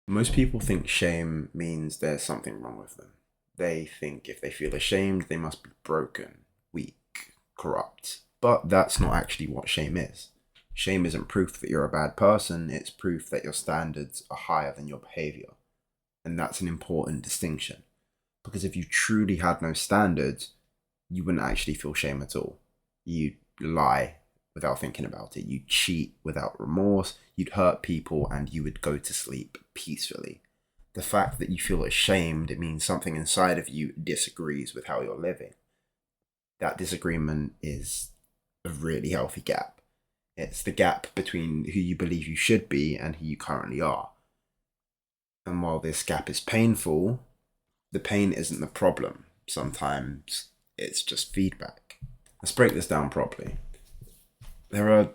Most people think shame means there's something wrong with them. They think if they feel ashamed, they must be broken, weak, corrupt. But that's not actually what shame is. Shame isn't proof that you're a bad person, it's proof that your standards are higher than your behavior. And that's an important distinction. Because if you truly had no standards, you wouldn't actually feel shame at all. You'd lie without thinking about it. You'd cheat without remorse. You'd hurt people and you would go to sleep peacefully. The fact that you feel ashamed, it means something inside of you disagrees with how you're living. That disagreement is a really healthy gap. It's the gap between who you believe you should be and who you currently are. And while this gap is painful, the pain isn't the problem. Sometimes it's just feedback. Let's break this down properly. There are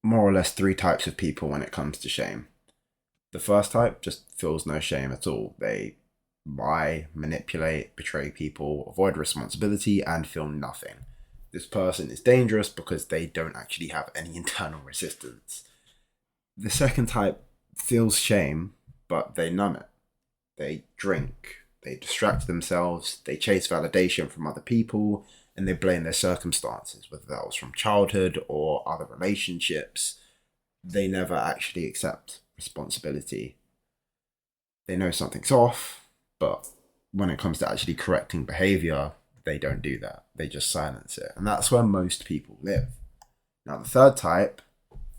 more or less three types of people when it comes to shame. The first type just feels no shame at all. They lie, manipulate, betray people, avoid responsibility, and feel nothing. This person is dangerous because they don't actually have any internal resistance. The second type feels shame, but they numb it. They drink, they distract themselves, they chase validation from other people, and they blame their circumstances, whether that was from childhood or other relationships. They never actually accept responsibility. They know something's off, but when it comes to actually correcting behavior, they don't do that. They just silence it. And that's where most people live. Now, the third type,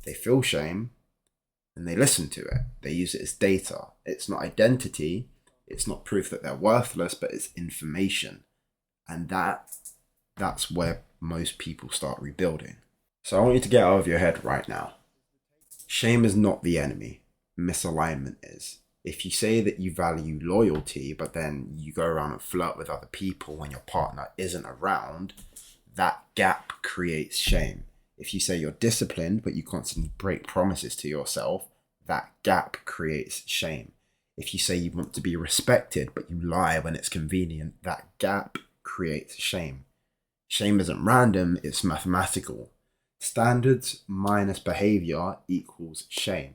they feel shame and they listen to it. They use it as data. It's not identity. It's not proof that they're worthless, but it's information. And that's where most people start rebuilding. So I want you to get out of your head right now. Shame is not the enemy. Misalignment is. If you say that you value loyalty, but then you go around and flirt with other people when your partner isn't around, that gap creates shame. If you say you're disciplined, but you constantly break promises to yourself, that gap creates shame. If you say you want to be respected, but you lie when it's convenient, that gap creates shame. Shame isn't random, it's mathematical. Standards minus behavior equals shame.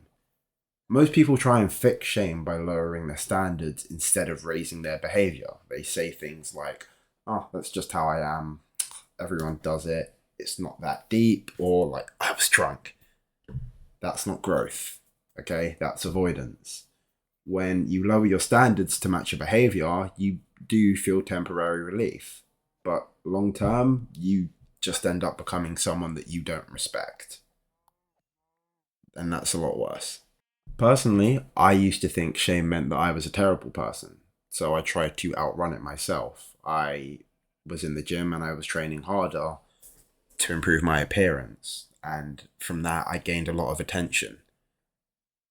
Most people try and fix shame by lowering their standards instead of raising their behavior. They say things like, oh, that's just how I am. Everyone does it. It's not that deep. Or like, I was drunk. That's not growth. Okay, that's avoidance. When you lower your standards to match your behavior, you do feel temporary relief. But long term, you just end up becoming someone that you don't respect. And that's a lot worse. Personally, I used to think shame meant that I was a terrible person. So I tried to outrun it myself. I was in the gym and I was training harder to improve my appearance. And from that, I gained a lot of attention.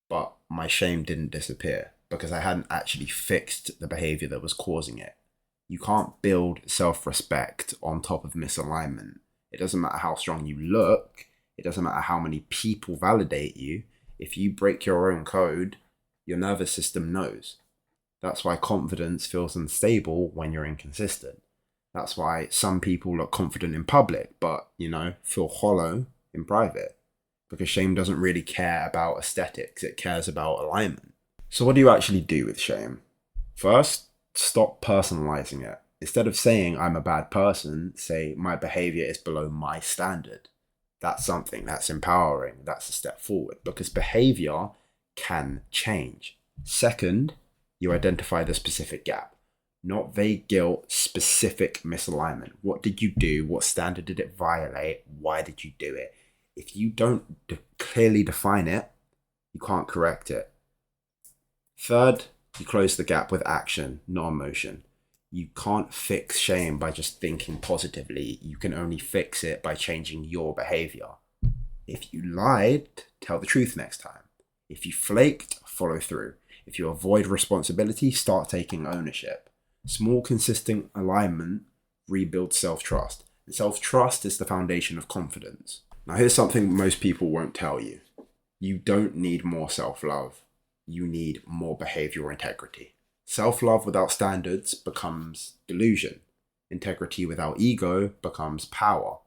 But my shame didn't disappear because I hadn't actually fixed the behavior that was causing it. You can't build self-respect on top of misalignment. It doesn't matter how strong you look. It doesn't matter how many people validate you. If you break your own code, your nervous system knows. That's why confidence feels unstable when you're inconsistent. That's why some people look confident in public, but, feel hollow in private. Because shame doesn't really care about aesthetics, it cares about alignment. So what do you actually do with shame? First, stop personalizing it. Instead of saying I'm a bad person, say my behavior is below my standard. That's something that's empowering. That's a step forward because behavior can change. Second, you identify the specific gap, not vague guilt, specific misalignment. What did you do? What standard did it violate? Why did you do it? If you don't clearly define it, you can't correct it. Third, you close the gap with action, not emotion. You can't fix shame by just thinking positively. You can only fix it by changing your behavior. If you lied, tell the truth next time. If you flaked, follow through. If you avoid responsibility, start taking ownership. Small, consistent alignment rebuilds self-trust. And self-trust is the foundation of confidence. Now, here's something most people won't tell you. You don't need more self-love. You need more behavioral integrity. Self-love without standards becomes delusion. Integrity without ego becomes power.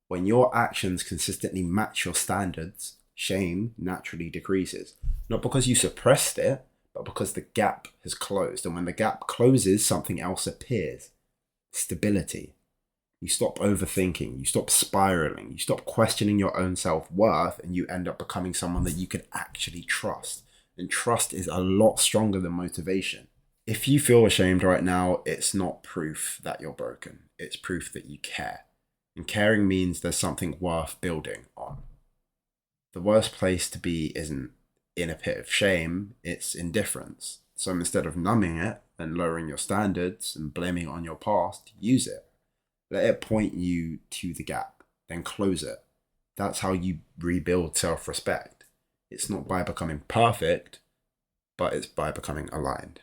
When your actions consistently match your standards, shame naturally decreases. Not because you suppressed it, but because the gap has closed. And when the gap closes, something else appears. Stability. You stop overthinking, you stop spiraling, you stop questioning your own self-worth, and you end up becoming someone that you can actually trust. And trust is a lot stronger than motivation. If you feel ashamed right now, it's not proof that you're broken. It's proof that you care. And caring means there's something worth building on. The worst place to be isn't in a pit of shame, it's indifference. So instead of numbing it and lowering your standards and blaming it on your past, use it. Let it point you to the gap, then close it. That's how you rebuild self-respect. It's not by becoming perfect, but it's by becoming aligned.